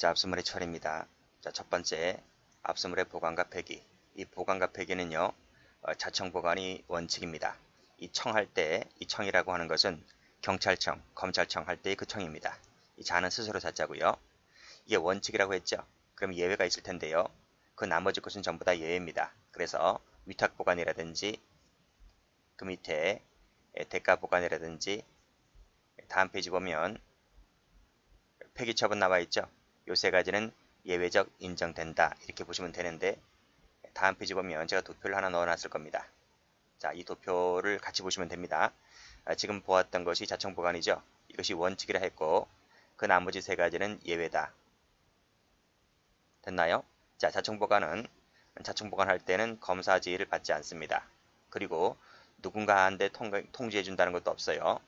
자, 압수물의 처리입니다. 자, 첫 번째, 압수물의 보관과 폐기. 이 보관과 폐기는요, 자청 보관이 원칙입니다. 이 청할 때, 이 청이라고 하는 것은 경찰청, 검찰청 할 때의 그 청입니다. 이 자는 스스로 자자고요. 이게 원칙이라고 했죠. 그럼 예외가 있을 텐데요. 그 나머지 것은 전부 다 예외입니다. 그래서 위탁 보관이라든지 그 밑에 대가 보관이라든지 다음 페이지 보면 폐기 처분 나와 있죠. 요 세 가지는 예외적 인정된다 이렇게 보시면 되는데 다음 페이지 보면 제가 도표를 하나 넣어놨을 겁니다. 자, 이 도표를 같이 보시면 됩니다. 지금 보았던 것이 자청 보관이죠. 이것이 원칙이라 했고 그 나머지 세 가지는 예외다. 됐나요? 자, 자청 보관할 때는 검사 지휘를 받지 않습니다. 그리고 누군가한테 통지해 준다는 것도 없어요.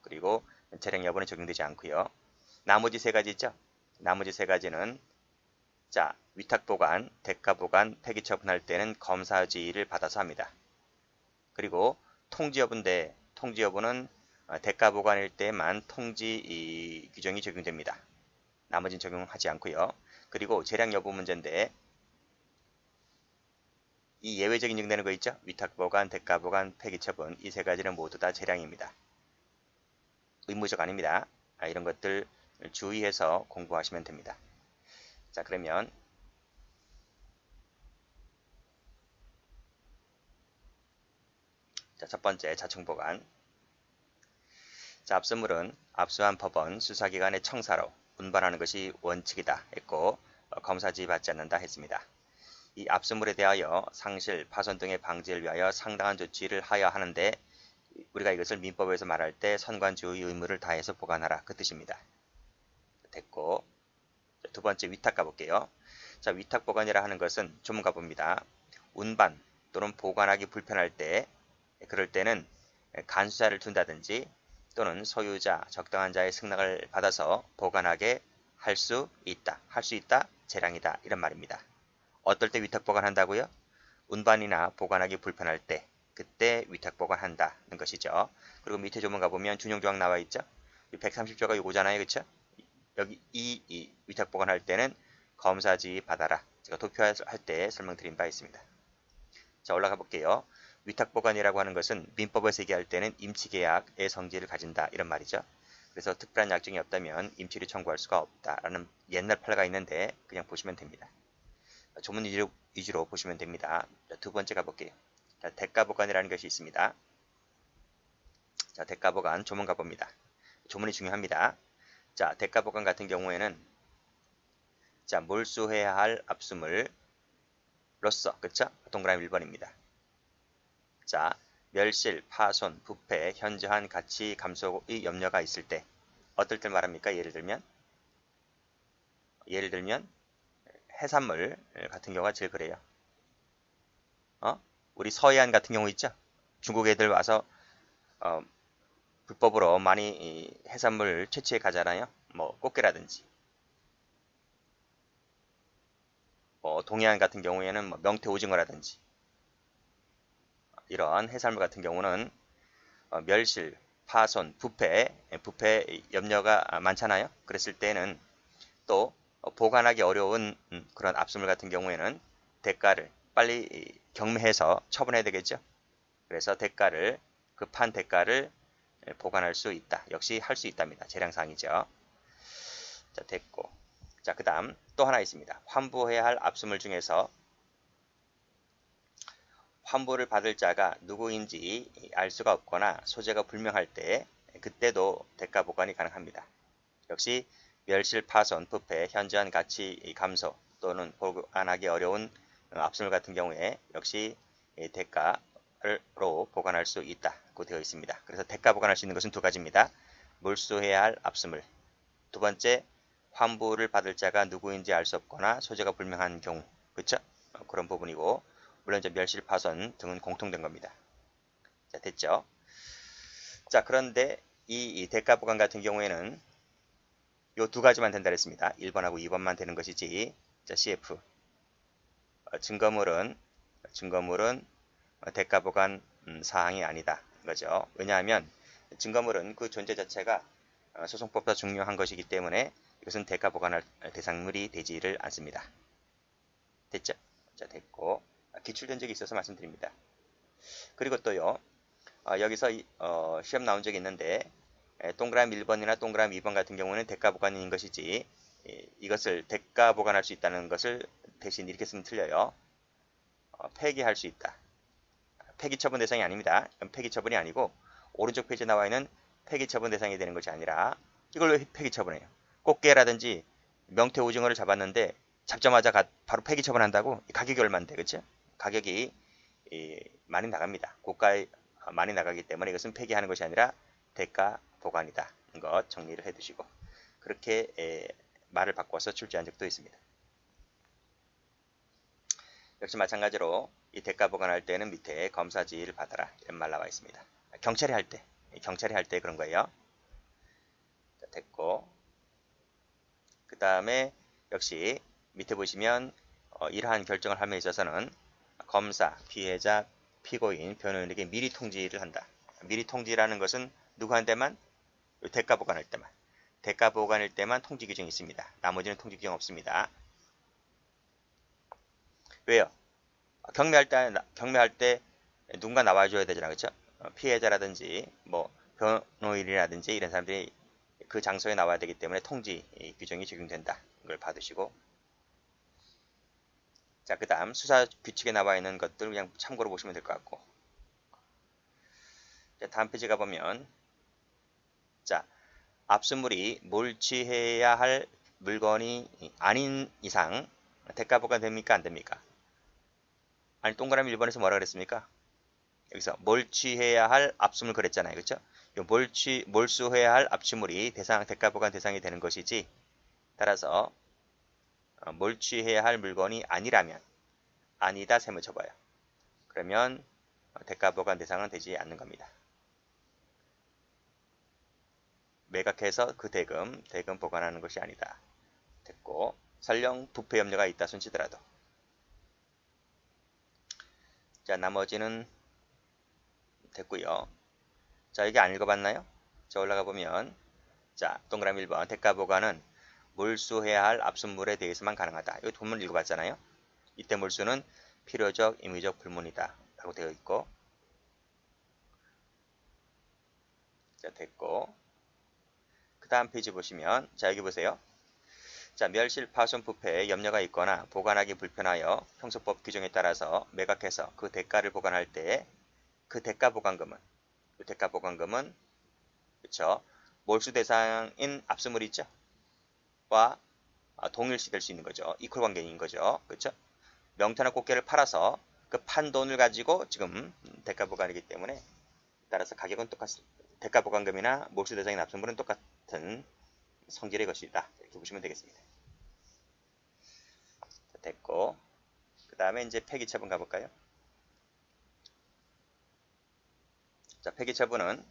그리고 재량 여부는 적용되지 않고요. 나머지 세 가지 있죠? 나머지 세 가지는 자, 위탁 보관, 대가 보관, 폐기 처분할 때는 검사 지휘를 받아서 합니다. 그리고 통지 여부인데 통지 여부는 대가 보관일 때만 통지 규정이 적용됩니다. 나머지는 적용하지 않고요. 그리고 재량 여부 문제인데 이 예외적 인정되는 거 있죠? 위탁 보관, 대가 보관, 폐기 처분 이 세 가지는 모두 다 재량입니다. 의무적 아닙니다. 이런 것들 주의해서 공부하시면 됩니다. 자, 그러면 자, 첫 번째 자청 보관. 자, 압수물은 압수한 법원 수사기관의 청사로 운반하는 것이 원칙이다 했고 검사 지휘 받지 않는다 했습니다. 이 압수물에 대하여 상실, 파손 등의 방지를 위하여 상당한 조치를 하여야 하는데 우리가 이것을 민법에서 말할 때 선관주의 의무를 다해서 보관하라 그 뜻입니다. 됐고 두 번째 위탁 가볼게요. 자, 위탁 보관이라 하는 것은 조문 가봅니다. 운반 또는 보관하기 불편할 때 그럴 때는 간수자를 둔다든지 또는 소유자, 적당한 자의 승낙을 받아서 보관하게 할 수 있다. 할 수 있다, 재량이다 이런 말입니다. 어떨 때 위탁 보관한다고요? 운반이나 보관하기 불편할 때 그때 위탁 보관한다는 것이죠. 그리고 밑에 조문 가보면 준용조항 나와 있죠. 130조가 요거잖아요. 그쵸? 여기 이 위탁 보관할 때는 검사 지휘 받아라. 제가 도표할 때 설명드린 바 있습니다. 자, 올라가 볼게요. 위탁 보관이라고 하는 것은 민법에서 얘기할 때는 임치계약의 성질을 가진다 이런 말이죠. 그래서 특별한 약정이 없다면 임치를 청구할 수가 없다라는 옛날 판례가 있는데 그냥 보시면 됩니다. 조문 위주로 보시면 됩니다. 자, 두 번째 가볼게요. 자, 대가 보관이라는 것이 있습니다. 자, 대가 보관 조문 가봅니다. 조문이 중요합니다. 자, 대가 보관 같은 경우에는 자, 몰수해야 할 압수물로서 그쵸? 동그라미 1번입니다. 자, 멸실, 파손, 부패, 현저한 가치 감소의 염려가 있을 때 어떨 때 말합니까? 예를 들면 해산물 같은 경우가 제일 그래요. 우리 서해안 같은 경우 있죠? 중국 애들 와서 불법으로 많이 해산물 채취해 가잖아요. 뭐 꽃게라든지 동해안 같은 경우에는 뭐 명태 오징어라든지 이런 해산물 같은 경우는 멸실, 파손, 부패 염려가 많잖아요. 그랬을 때는 또 보관하기 어려운 그런 압수물 같은 경우에는 대가를 빨리 경매해서 처분해야 되겠죠. 그래서 급한 대가를 보관할 수 있다. 역시 할 수 있답니다. 재량상이죠. 자, 됐고. 자, 그 다음 또 하나 있습니다. 환부해야 할 압수물 중에서 환부를 받을 자가 누구인지 알 수가 없거나 소재가 불명할 때 그때도 대가 보관이 가능합니다. 역시 멸실, 파손, 부패, 현저한 가치 감소 또는 보관하기 어려운 압수물 같은 경우에 역시 대가로 보관할 수 있다고 되어 있습니다. 그래서 대가 보관할 수 있는 것은 두 가지입니다. 몰수해야 할 압수물. 두 번째, 환부를 받을 자가 누구인지 알 수 없거나 소재가 불명한 경우. 그렇죠? 그런 부분이고 물론 이제 멸실, 파손 등은 공통된 겁니다. 자, 됐죠? 자, 그런데 이 대가 보관 같은 경우에는 요 두 가지만 된다 그랬습니다. 1번하고 2번만 되는 것이지. 자, CF. 증거물은 대가 보관 사항이 아니다. 거죠. 왜냐하면 증거물은 그 존재 자체가 소송법보다 중요한 것이기 때문에 이것은 대가 보관할 대상물이 되지를 않습니다. 됐죠? 자, 됐고 기출된 적이 있어서 말씀드립니다. 그리고 또요, 여기서 시험 나온 적이 있는데 동그라미 1번이나 동그라미 2번 같은 경우는 대가 보관인 것이지 이것을 대가 보관할 수 있다는 것을 대신 이렇게 쓰면 틀려요. 폐기할 수 있다. 폐기 처분 대상이 아닙니다. 폐기 처분이 아니고 오른쪽 페이지에 나와 있는 폐기 처분 대상이 되는 것이 아니라 이걸 왜 폐기 처분해요? 꽃게라든지 명태 오징어를 잡았는데 잡자마자 바로 폐기 처분한다고? 가격이 얼마인데, 그렇죠? 가격이 많이 나갑니다. 고가에 많이 나가기 때문에 이것은 폐기하는 것이 아니라 대가 보관이다. 것 정리를 해두시고 그렇게 말을 바꿔서 출제한 적도 있습니다. 역시 마찬가지로 이 대가 보관할 때는 밑에 검사 지휘를 받아라 이런 말 나와 있습니다. 경찰이 할 때 그런 거예요. 자, 됐고 그 다음에 역시 밑에 보시면 이러한 결정을 함에 있어서는 검사, 피해자, 피고인, 변호인에게 미리 통지를 한다. 미리 통지라는 것은 누구한테만? 대가 보관할 때만. 대가 보관일 때만 통지 규정이 있습니다. 나머지는 통지 규정 없습니다. 왜요? 경매할 때 누군가 나와줘야 되잖아, 그렇죠? 피해자라든지 뭐 변호인이라든지 이런 사람들이 그 장소에 나와야 되기 때문에 통지 규정이 적용된다. 이걸 받으시고 자, 그 다음 수사 규칙에 나와 있는 것들 그냥 참고로 보시면 될 것 같고 자, 다음 페이지 가보면 자, 압수물이 몰취해야 할 물건이 아닌 이상 대가 보관됩니까? 안 됩니까? 아니 동그라미 1번에서 뭐라 그랬습니까? 여기서 몰취해야 할 압수물 그랬잖아요. 그렇죠? 몰수해야 할 압수물이 대가 보관 대상이 되는 것이지 따라서 몰취해야 할 물건이 아니라면 아니다 셈을 쳐봐요. 그러면 대가 보관 대상은 되지 않는 겁니다. 매각해서 그 대금 보관하는 것이 아니다. 됐고 설령 부패 염려가 있다 손치더라도 자, 나머지는 됐고요. 자, 여기 안 읽어봤나요? 자, 올라가 보면 자, 동그라미 1번 대가 보관은 몰수해야 할 압수물에 대해서만 가능하다. 이 본문 읽어봤잖아요. 이때 몰수는 필요적, 임의적 불문이다 라고 되어 있고 자, 됐고 그 다음 페이지 보시면 자, 여기 보세요. 자, 멸실, 파손, 부패에 염려가 있거나 보관하기 불편하여 형소법 규정에 따라서 매각해서 그 대가를 보관할 때 그 대가 보관금은 그쵸? 몰수 대상인 압수물이 있죠? 와 동일시될 수 있는 거죠. 이퀄 관계인 거죠. 그렇죠? 명태나 꽃게를 팔아서 그 판 돈을 가지고 지금 대가 보관이기 때문에 따라서 가격은 대가 보관금이나 몰수 대상인 압수물은 똑같은 성질의 것이다. 이렇게 보시면 되겠습니다. 됐고 그 다음에 이제 폐기 처분 가볼까요? 자, 폐기 처분은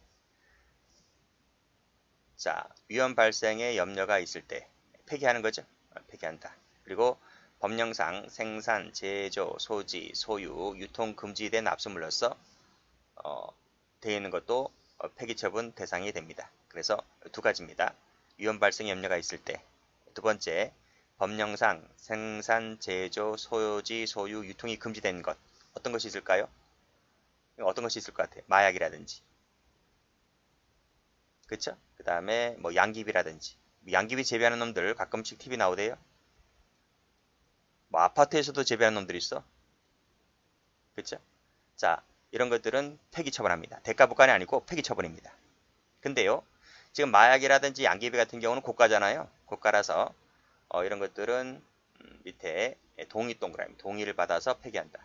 자, 위험 발생의 염려가 있을 때 폐기하는 거죠. 폐기한다. 그리고 법령상 생산, 제조, 소지, 소유, 유통 금지된 압수물로서 되어 있는 것도 폐기 처분 대상이 됩니다. 그래서 두 가지입니다. 위험 발생 염려가 있을 때, 두 번째 법령상 생산, 제조, 소지, 소유, 유통이 금지된 것 어떤 것이 있을까요? 어떤 것이 있을 것 같아요? 마약이라든지, 그렇죠? 그 다음에 뭐 양귀비라든지, 양귀비 재배하는 놈들 가끔씩 TV 나오대요. 뭐 아파트에서도 재배하는 놈들이 있어. 그렇죠? 자, 이런 것들은 폐기 처분합니다. 대가 보관이 아니고 폐기 처분입니다. 근데요, 지금 마약이라든지 양귀비 같은 경우는 고가잖아요. 고가라서 이런 것들은 밑에 동의 동그라미, 동의를 받아서 폐기한다.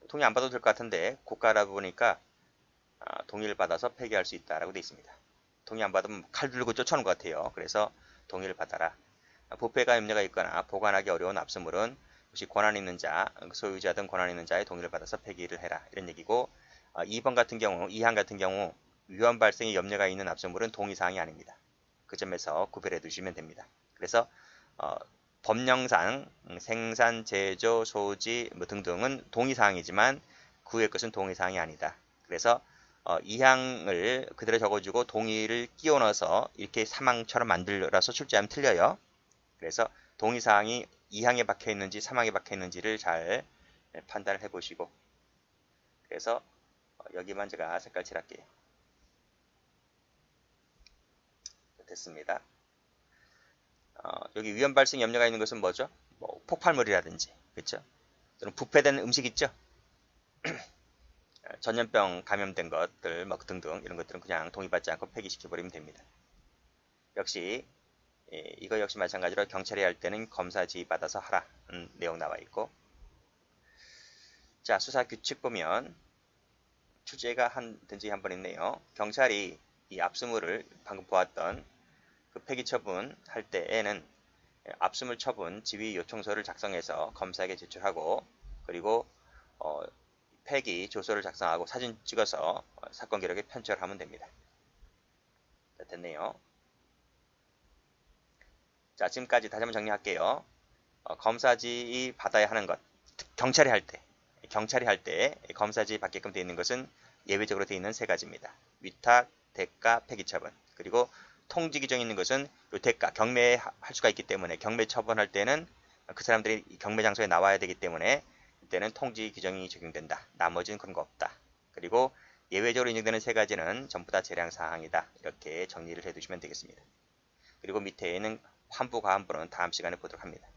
동의 안 받아도 될 것 같은데 고가라 보니까 동의를 받아서 폐기할 수 있다라고 되어 있습니다. 동의 안 받으면 칼 들고 쫓아오는 것 같아요. 그래서 동의를 받아라. 부패가 염려가 있거나 보관하기 어려운 압수물은 혹시 권한 있는 자, 소유자 등 권한 있는 자의 동의를 받아서 폐기를 해라. 이런 얘기고 2번 같은 경우, 2항 같은 경우 위험 발생의 염려가 있는 압수물은 동의사항이 아닙니다. 그 점에서 구별해 두시면 됩니다. 그래서 법령상 생산, 제조, 소지 뭐 등등은 동의사항이지만 그 외의 것은 동의사항이 아니다. 그래서 이항을 그대로 적어주고 동의를 끼워 넣어서 이렇게 사망처럼 만들어서 출제하면 틀려요. 그래서 동의사항이 이항에 박혀 있는지 사망에 박혀 있는지를 잘 판단을 해 보시고, 그래서 여기만 제가 색깔 칠할게요. 됐습니다. 여기 위험 발생 염려가 있는 것은 뭐죠? 뭐 폭발물이라든지, 그렇죠? 또는 부패된 음식 있죠? 전염병 감염된 것들, 뭐 등등 이런 것들은 그냥 동의받지 않고 폐기시켜버리면 됩니다. 역시 이거 역시 마찬가지로 경찰이 할 때는 검사 지휘 받아서 하라는 내용 나와 있고, 자, 수사 규칙 보면 출제가 된 적이 한 번 있네요. 경찰이 이 압수물을 방금 보았던 그 폐기 처분 할 때에는 압수물 처분 지휘 요청서를 작성해서 검사에게 제출하고, 그리고 폐기 조서를 작성하고 사진 찍어서 사건 기록에 편철하면 됩니다. 자, 됐네요. 자, 지금까지 다시 한번 정리할게요. 검사 지휘 받아야 하는 것, 경찰이 할 때 검사 지휘 받게끔 되어 있는 것은 예외적으로 되어 있는 세 가지입니다. 위탁, 대가, 폐기 처분. 그리고 통지 규정이 있는 것은 이 대가, 경매할 수가 있기 때문에 경매 처분할 때는 그 사람들이 경매 장소에 나와야 되기 때문에 이때는 통지 규정이 적용된다. 나머지는 그런 거 없다. 그리고 예외적으로 인정되는 세 가지는 전부 다 재량 사항이다. 이렇게 정리를 해두시면 되겠습니다. 그리고 밑에 있는 환부, 과환부는 다음 시간에 보도록 합니다.